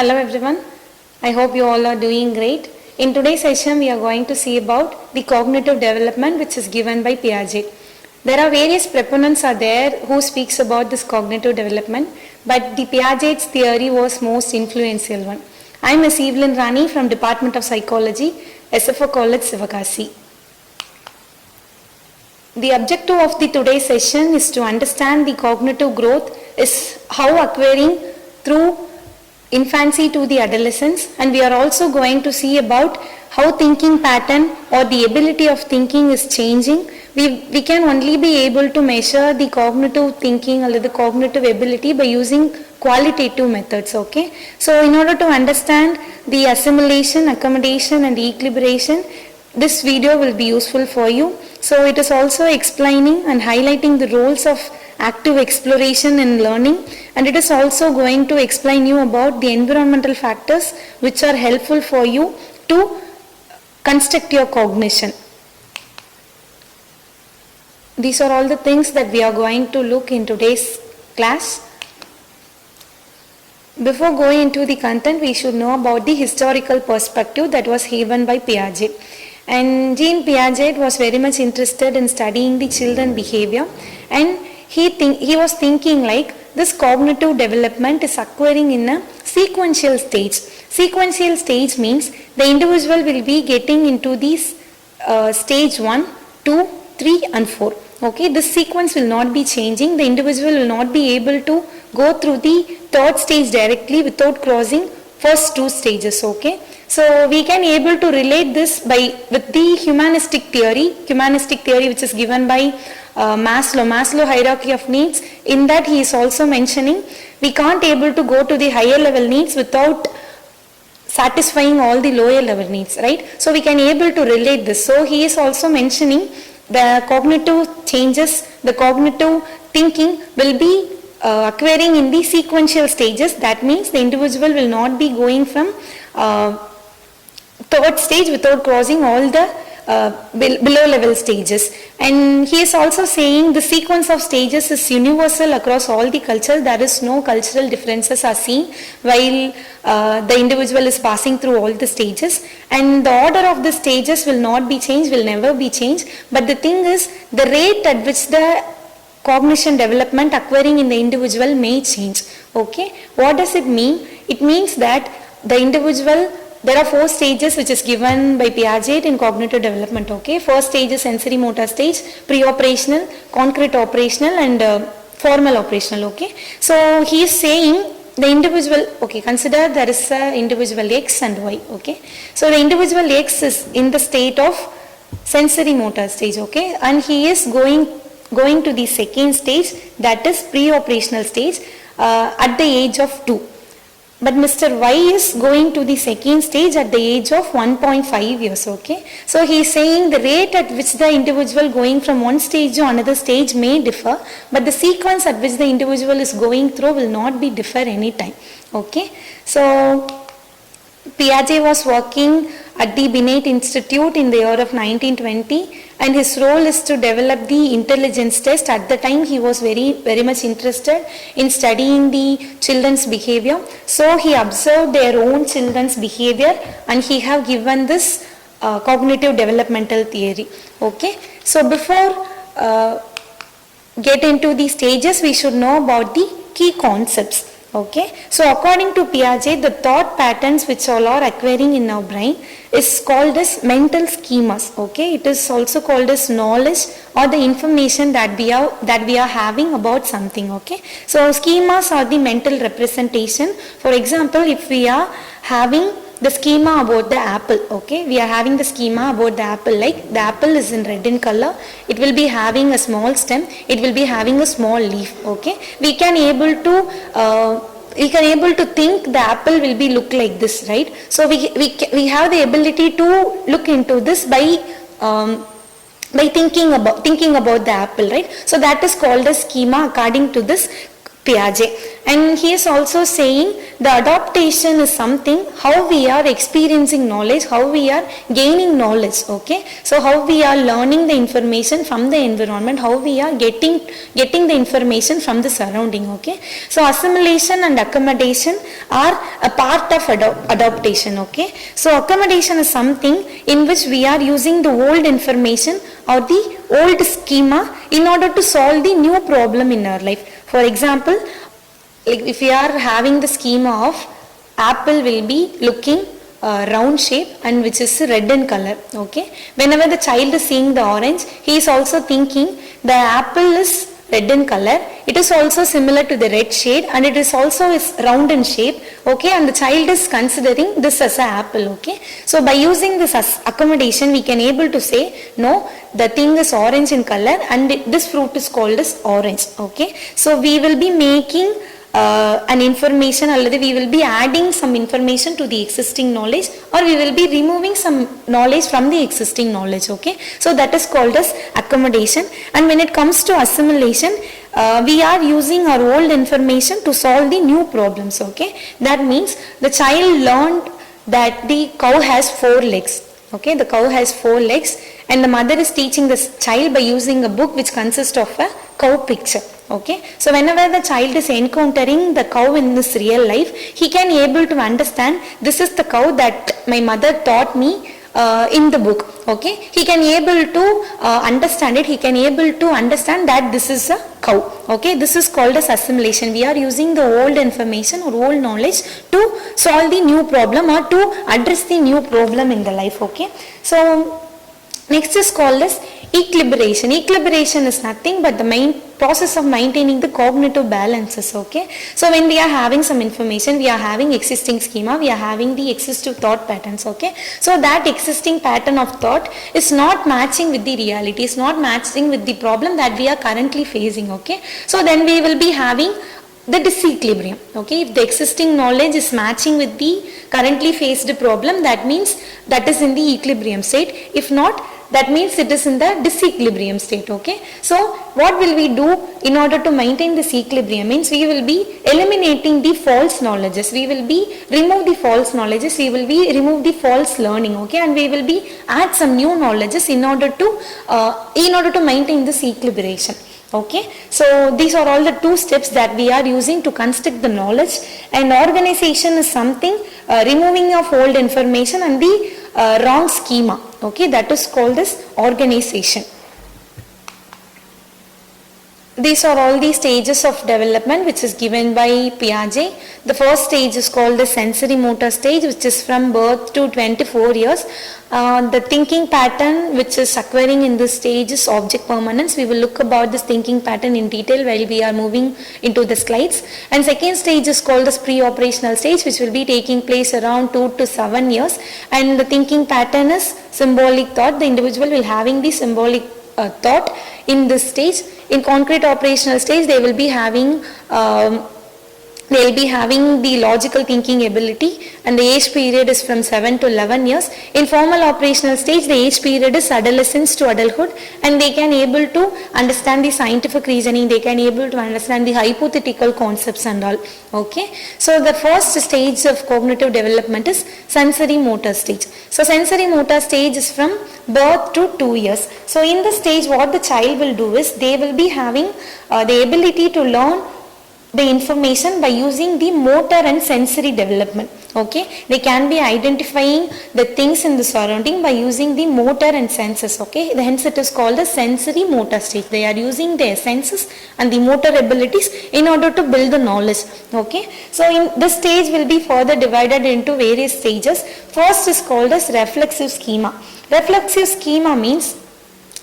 Hello everyone. I hope you all are doing great. In today's session, we are going to see about the cognitive development which is given by Piaget. There are various proponents are there who speaks about this cognitive development, but the Piaget's theory was most influential one. I am Ms. Evelyn Rani from Department of Psychology, SFO College, Sivakasi. The objective of the today's session is to understand the cognitive growth is how occurring through infancy to the adolescence, and we are also going to see about how thinking pattern or the ability of thinking is changing. We can only be able to measure the cognitive thinking or the cognitive ability by using qualitative methods. Okay, so in order to understand the assimilation, accommodation and equilibration, this video will be useful for you. So it is also explaining and highlighting the roles of active exploration in learning, and it is also going to explain you about the environmental factors which are helpful for you to construct your cognition. These are all the things that we are going to look in today's class. Before going into the content, we should know about the historical perspective that was given by Piaget. And Jean Piaget was very much interested in studying the children behavior, and he was thinking like this cognitive development is occurring in a sequential stage. Sequential stage means the individual will be getting into these stage 1, 2, 3 and 4. Okay, this sequence will not be changing. The individual will not be able to go through the third stage directly without crossing first 2 stages. Okay, so we can able to relate this with the humanistic theory which is given by Maslow hierarchy of needs. In that he is also mentioning we can't able to go to the higher level needs without satisfying all the lower level needs, right? So we can able to relate this. So he is also mentioning the cognitive changes, the cognitive thinking will be occurring in the sequential stages. That means the individual will not be going from third stage without crossing all the below level stages. And he is also saying the sequence of stages is universal across all the cultures. There is no cultural differences are seen while the individual is passing through all the stages, and the order of the stages will not be changed, will never be changed. But the thing is, the rate at which the cognition development occurring in the individual may change. Okay, what does it mean? It means that the individual, there are 4 stages which is given by Piaget in cognitive development. Okay, first stage is sensory motor stage, pre-operational, concrete operational and formal operational. Okay, so he is saying the individual, okay, consider there is a individual X and Y. Okay, so the individual X is in the state of sensory motor stage. Okay, and he is going to the second stage, that is pre-operational stage at the age of 2. But Mr. Y is going to the second stage at the age of 1.5 years. Okay, so he is saying the rate at which the individual going from one stage to another stage may differ, but the sequence at which the individual is going through will not be differ any time. Okay, so Piaget was working at the Binet Institute in the year of 1920, and his role is to develop the intelligence test. At the time he was very much interested in studying the children's behavior, so he observed their own children's behavior and he have given this cognitive developmental theory. Okay, so before get into the stages, we should know about the key concepts. Okay, so according to Piaget, the thought patterns which all are occurring in our brain is called as mental schemas. Okay, it is also called as knowledge or the information that we are having about something. Okay, so schemas are the mental representation. For example, if we are having the schema about the apple, okay, we are having the schema about the apple, like the apple is in red in color, it will be having a small stem, it will be having a small leaf. Okay, we can able to think the apple will be look like this, right? So we have the ability to look into this by thinking about the apple, right? So that is called a schema according to this Piaget. And he is also saying the adaptation is something how we are experiencing knowledge, how we are gaining knowledge, okay. So how we are learning the information from the environment, how we are getting the information from the surrounding, okay. So assimilation and accommodation are a part of adaptation, okay. So accommodation is something in which we are using the old information or the old schema in order to solve the new problem in our life. For example, like if we are having the schema of apple will be looking round shape and which is red in color, okay. Whenever the child is seeing the orange, he is also thinking the apple is red in color, it is also similar to the red shade and it is also is round in shape, okay, and the child is considering this as an apple, okay. So by using this as accommodation, we can able to say no, the thing is orange in color and this fruit is called as orange, okay. So we will be making an information, or we will be adding some information to the existing knowledge, or we will be removing some knowledge from the existing knowledge, okay. So that is called as accommodation. And when it comes to assimilation, we are using our old information to solve the new problems, okay. That means the child learned that the cow has 4 legs, okay. The cow has 4 legs and the mother is teaching this child by using a book which consists of a cow picture, okay. So whenever the child is encountering the cow in this real life, he can able to understand this is the cow that my mother taught me in the book, okay. He can able to understand it, he can able to understand that this is a cow, okay. This is called as assimilation. We are using the old information or old knowledge to solve the new problem or to address the new problem in the life, okay. So next is called as equilibration. Equilibration is nothing but the main process of maintaining the cognitive balances, okay. So when we are having some information, we are having existing schema, we are having the existing thought patterns, okay. So that existing pattern of thought is not matching with the reality, is not matching with the problem that we are currently facing, okay. So then we will be having the disequilibrium, okay. If the existing knowledge is matching with the currently faced problem, that means that is in the equilibrium state. If not, that means it is in the disequilibrium state, okay. So what will we do in order to maintain this equilibrium? Means we will be eliminating the false knowledges, we will be remove the false knowledges, we will be remove the false learning, okay, and we will be add some new knowledges in order to maintain this equilibration, okay. So these are all the 2 steps that we are using to construct the knowledge. And organization is something removing of old information and the wrong schema, okay, that is called as organization. These are all the stages of development which is given by Piaget. The first stage is called the sensory motor stage, which is from birth to 24 years. The thinking pattern which is occurring in this stage is object permanence. We will look about this thinking pattern in detail while we are moving into the slides. And second stage is called the pre-operational stage, which will be taking place around 2 to 7 years. And the thinking pattern is symbolic thought. The individual will having the symbolic thought in this stage. In concrete operational stage, they will be having the logical thinking ability, and the age period is from 7 to 11 years. In formal operational stage, the age period is adolescence to adulthood, and they can able to understand the scientific reasoning, they can able to understand the hypothetical concepts and all, okay. So the first stage of cognitive development is sensory motor stage. So sensory motor stage is from birth to 2 years. So in this stage, what the child will do is they will be having the ability to learn the information by using the motor and sensory development, okay. They can be identifying the things in the surrounding by using the motor and senses, okay. Hence it is called the sensory motor stage. They are using their senses and the motor abilities in order to build the knowledge, okay. So in this stage will be further divided into various stages. First is called as reflexive schema. Reflexive schema means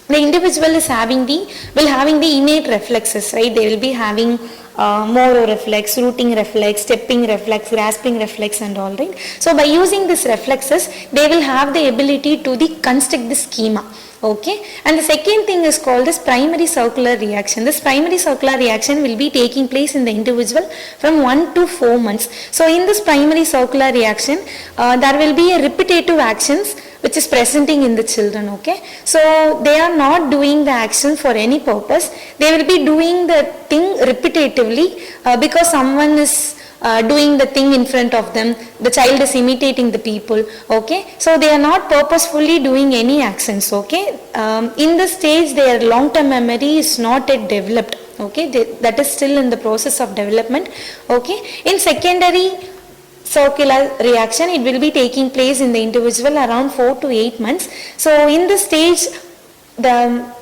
the individual is having the innate reflexes, right. They will be having Moro reflex, rooting reflex, stepping reflex, grasping reflex and all, right. So by using these reflexes, they will have the ability to construct the schema, okay. And the second thing is called as primary circular reaction. This primary circular reaction will be taking place in the individual from 1 to 4 months. So in this primary circular reaction, there will be a repetitive actions which is presenting in the children, okay. So they are not doing the action for any purpose. They will be doing the thing repetitively because someone is doing the thing in front of them. The child is imitating the people, okay. So they are not purposefully doing any actions, okay. In this stage their long-term memory is not yet developed, okay. That is still in the process of development, okay. In secondary circular reaction, it will be taking place in the individual around 4 to 8 months. So in this stage the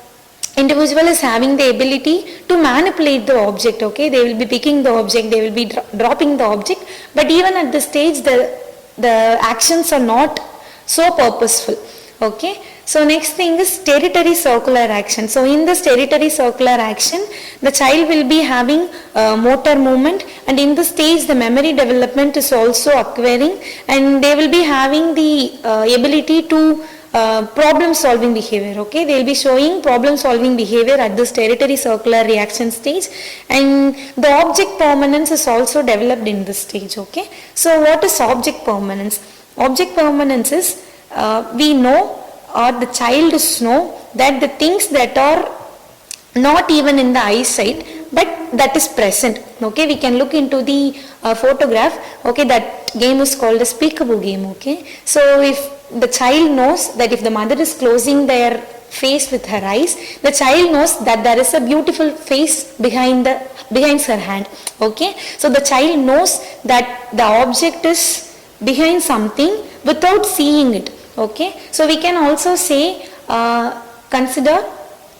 individual is having the ability to manipulate the object, okay. They will be picking the object, they will be dropping the object, but even at this stage the actions are not so purposeful, okay. So next thing is territory circular action. So in this territory circular action, the child will be having motor movement, and in this stage the memory development is also occurring, and they will be having the ability to problem solving behavior, okay. They will be showing problem solving behavior at this territory circular reaction stage, and the object permanence is also developed in this stage, okay. So what is object permanence? Object permanence is we know, or the child know, that the things that are not even in the eyesight but that is present, okay. We can look into the photograph, okay. That game is called a peekaboo game, okay. So if the child knows that if the mother is closing their face with her eyes, the child knows that there is a beautiful face behind her hand, okay. So the child knows that the object is behind something without seeing it, okay. So we can also say, consider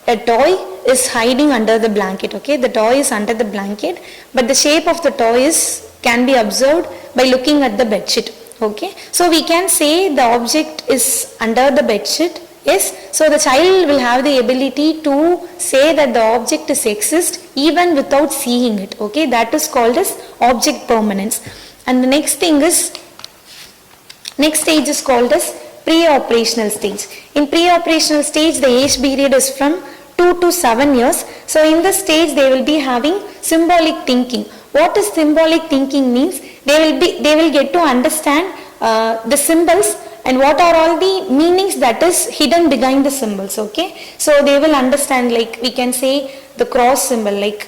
a toy is hiding under the blanket, okay. The toy is under the blanket, but the shape of the toy can be observed by looking at the bedsheet, okay. So we can say the object is under the bedsheet, yes. So the child will have the ability to say that the object exists even without seeing it, okay. That is called as object permanence. And the next stage is called as pre-operational stage. In pre-operational stage, the age period is from 2 to 7 years. So in this stage they will be having symbolic thinking. What is symbolic thinking means? They will get to understand the symbols and what are all the meanings that is hidden behind the symbols, okay. So they will understand, like we can say the cross symbol, like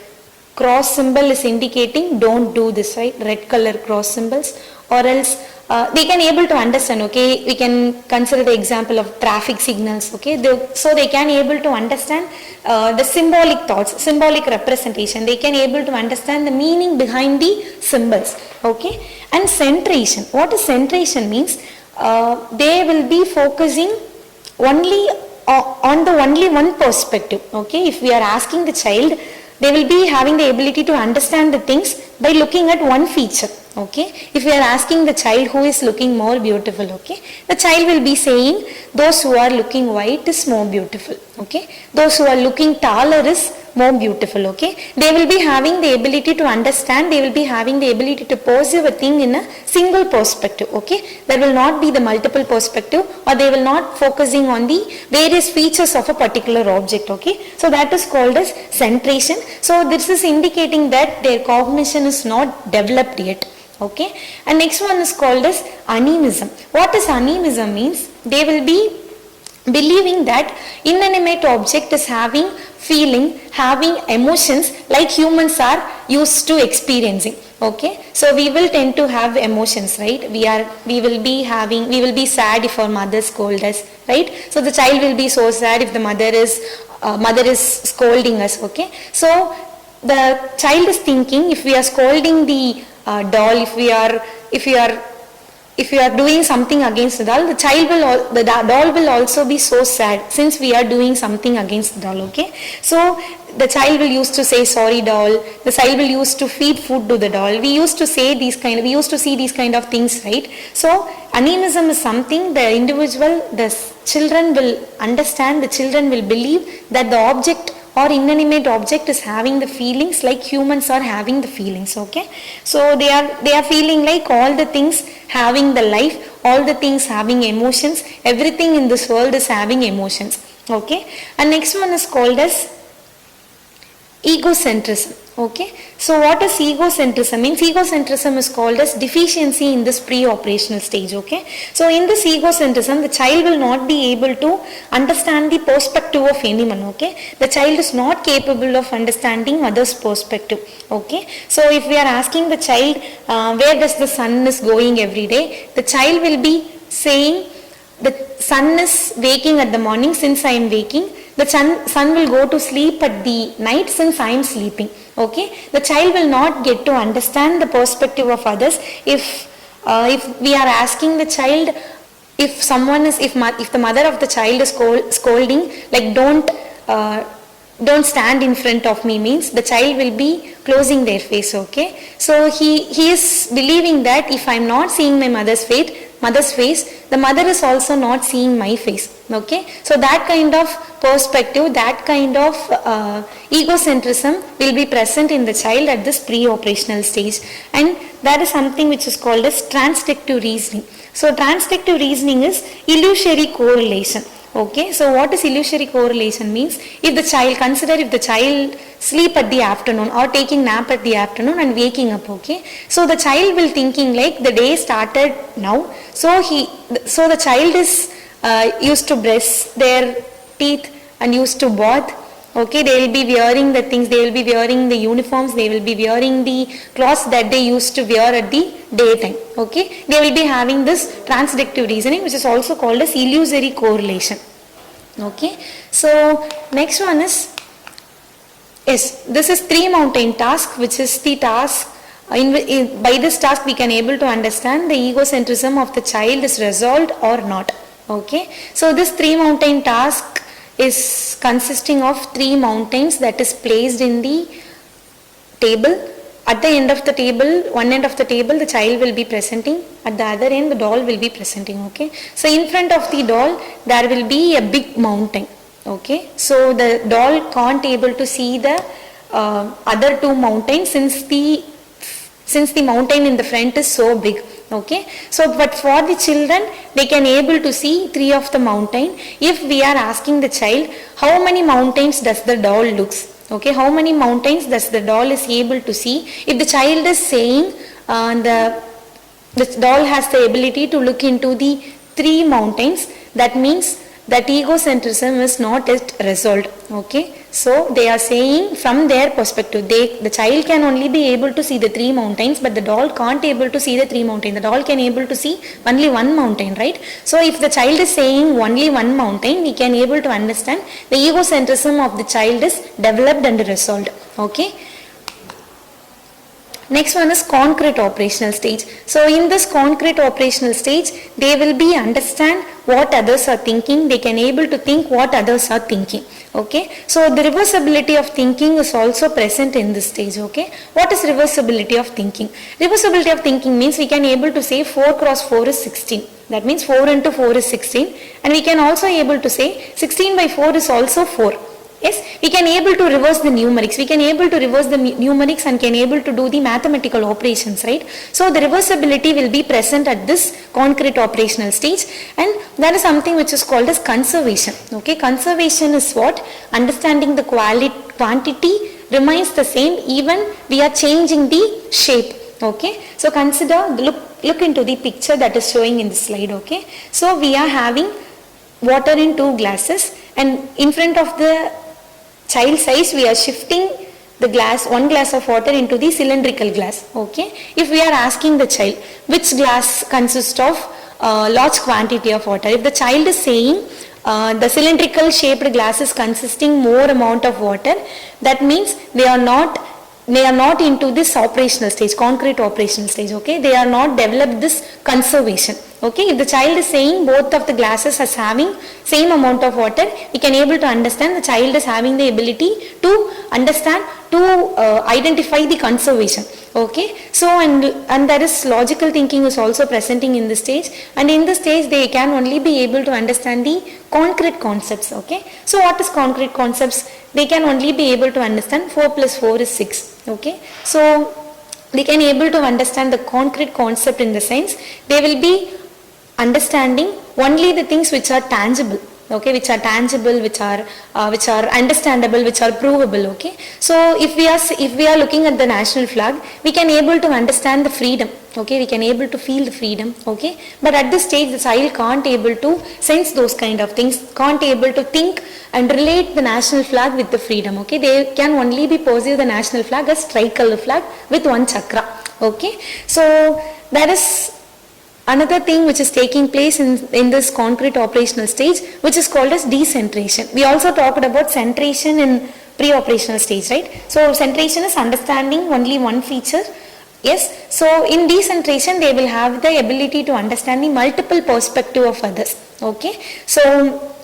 cross symbol is indicating don't do this, right, red color cross symbols, or else they can able to understand, okay. We can consider the example of traffic signals, okay. So they can able to understand the symbolic thoughts, symbolic representation. They can able to understand the meaning behind the symbols, okay. And centration. What is centration means? They will be focusing only on the only one perspective, okay. If we are asking the child, they will be having the ability to understand the things by looking at one feature, okay. If we are asking the child who is looking more beautiful, okay, the child will be saying those who are looking white is more beautiful, okay. Those who are looking taller is more beautiful, okay. They will be having the ability to understand, they will be having the ability to perceive a thing in a single perspective, okay. There will not be the multiple perspective, or they will not focusing on the various features of a particular object, okay. So that is called as centration. So this is indicating that their cognition is not developed yet, okay. And next one is called as animism. What is animism means? They will be believing that inanimate object is having feeling, having emotions like humans are used to experiencing, okay. So we will tend to have emotions, right. We will be sad if our mother scolds us, right. So the child will be so sad if the mother is scolding us, okay. So the child is thinking, if we are scolding the doll, if you are doing something against the doll, the doll will also be so sad since we are doing something against the doll, okay. So the child will used to say sorry doll, the child will used to feed food to the doll. We used to see these kind of things, right. So animism is something the children will understand, the children will believe that the object or inanimate object is having the feelings like humans are having the feelings, okay. So they are feeling like all the things having the life, all the things having emotions, everything in this world is having emotions, okay. And next one is called as egocentrism. Okay, so what is egocentrism means? Egocentrism is called as deficiency in this pre-operational stage. Okay, so in this egocentrism, the child will not be able to understand the perspective of anyone. Okay, the child is not capable of understanding others' perspective. Okay, so if we are asking the child where does the sun is going every day, the child will be saying the sun is waking at the morning since I am waking. The sun will go to sleep at the night since I am sleeping. Okay, the child will not get to understand the perspective of others. If we are asking the child, if the mother of the child is scolding like don't stand in front of me, means the child will be closing their face. Okay, so he is believing that if I am not seeing my mother's face, the mother is also not seeing my face. Okay, so that kind of perspective, that kind of egocentrism will be present in the child at this pre-operational stage, and that is something which is called as transductive reasoning. So transductive reasoning is illusory correlation. Okay, so what is illusory correlation means? If the child sleep at the afternoon or taking nap at the afternoon and waking up, okay, so the child will thinking like the day started now, so the child is used to brush their teeth and used to bath. Okay, they will be wearing the things, they will be wearing the uniforms, they will be wearing the clothes that they used to wear at the daytime. Okay, they will be having this transductive reasoning, which is also called as illusory correlation. Okay, so next one is, yes, this is three mountain task, which is the task by this task we can able to understand the egocentrism of the child is resolved or not. Okay, so this three mountain task is consisting of three mountains that is placed in the table. At the end of the table, one end of the table the child will be presenting, at the other end the doll will be presenting. Okay, so in front of the doll there will be a big mountain. Okay, so the doll can't able to see the other two mountains since the mountain in the front is so big. Okay, so but for the children they can able to see three of the mountain. If we are asking the child how many mountains does the doll looks, okay, how many mountains does the doll is able to see, if the child is saying the doll has the ability to look into the three mountains, that means that egocentrism is not yet resolved. Okay, so they are saying from their perspective, the child can only be able to see the three mountains, but the doll can't able to see the three mountains. The doll can able to see only one mountain, right? So if the child is saying only one mountain, we can able to understand the egocentrism of the child is developed and resolved. Okay, next one is concrete operational stage. So in this concrete operational stage, they will be understand what others are thinking. They can able to think what others are thinking. Okay, so the reversibility of thinking is also present in this stage. Okay, what is reversibility of thinking? Reversibility of thinking means we can able to say 4 cross 4 is 16. That means 4 into 4 is 16, and we can also able to say 16 by 4 is also 4. Yes, we can able to reverse the numerics. We can able to reverse the numerics and can able to do the mathematical operations, right? So the reversibility will be present at this concrete operational stage, and that is something which is called as conservation. Okay, conservation is what? Understanding the quantity remains the same even we are changing the shape. Okay, so consider, look into the picture that is showing in the slide. Okay, so we are having water in two glasses, and in front of the child size we are shifting the one glass of water into the cylindrical glass. Okay, if we are asking the child which glass consists of large quantity of water, if the child is saying the cylindrical shaped glass is consisting more amount of water, that means they are not into this operational stage, concrete operational stage. Okay, they are not developed this conservation. Okay, if the child is saying both of the glasses as having same amount of water, we can able to understand the child is having the ability to understand, to identify the conservation. Okay, so and there is logical thinking is also presenting in this stage, and in this stage they can only be able to understand the concrete concepts. Okay, so what is concrete concepts? They can only be able to understand 4 plus 4 is 6. Okay, so they can able to understand the concrete concept in the sense they will be understanding only the things which are tangible. okay, which are tangible, which are understandable, which are provable, okay. So if we are looking at the national flag, we can able to understand the freedom, okay, we can able to feel the freedom, okay. But at this stage the child can't able to sense those kind of things, can't able to think and relate the national flag with the freedom, okay. They can only be perceive the national flag as tricolor flag with one chakra, okay. So that is another thing which is taking place in this concrete operational stage, which is called as decentration. We also talked about centration in pre-operational stage, right? So centration is understanding only one feature. Yes, so in decentration they will have the ability to understand the multiple perspective of others, okay. So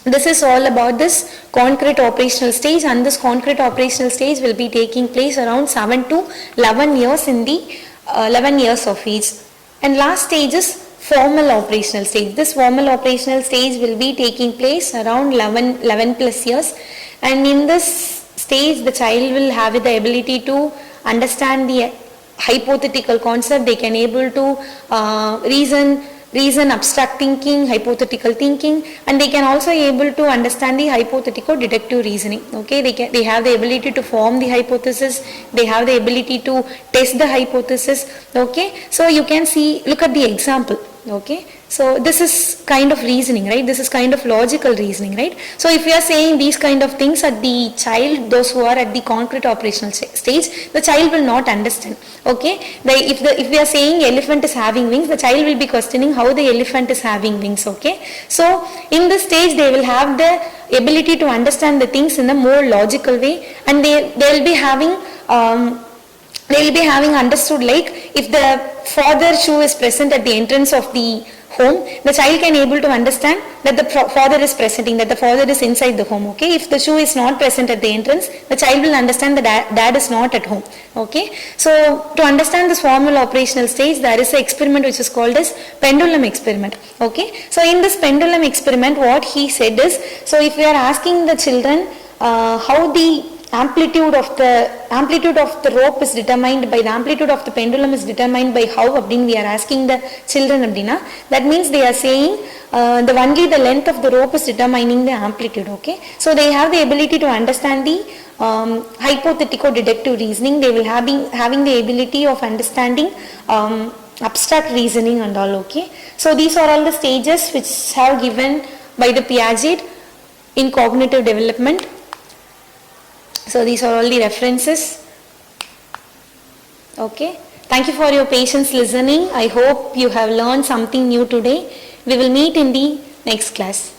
this is all about this concrete operational stage, and this concrete operational stage will be taking place around 7 to 11 years in the 11 years of age. And last stage is formal operational stage. This formal operational stage will be taking place around 11 plus years, and in this stage the child will have the ability to understand the hypothetical concept. They can able to reason, abstract thinking, hypothetical thinking, and they can also able to understand the hypothetical deductive reasoning, okay. They have the ability to form the hypothesis, they have the ability to test the hypothesis, okay. So you can see, look at the example, okay. So this is kind of reasoning, right? This is kind of logical reasoning, right? So if you are saying these kind of things at the child, those who are at the concrete operational stage, the child will not understand, okay. If we are saying elephant is having wings, the child will be questioning how the elephant is having wings, okay. So in this stage they will have the ability to understand the things in a more logical way, and they will be having understood, like if the father shoe is present at the entrance of the home, the child can able to understand that the father is presenting, that the father is inside the home, okay. If the shoe is not present at the entrance, the child will understand that dad is not at home, okay. So to understand this formal operational stage, there is an experiment which is called as pendulum experiment, okay. So in this pendulum experiment, what he said is, so if we are asking the children how the amplitude of the rope is determined by, the amplitude of the pendulum is determined by how, abdin we are asking the children abdina, that means they are saying only the length of the rope is determining the amplitude, okay. So they have the ability to understand the hypothetical deductive reasoning, they will having the ability of understanding abstract reasoning and all, okay. So these are all the stages which have given by the Piaget in cognitive development. So these are all the references, okay. Thank you for your patience listening. I hope you have learned something new today. We will meet in the next class.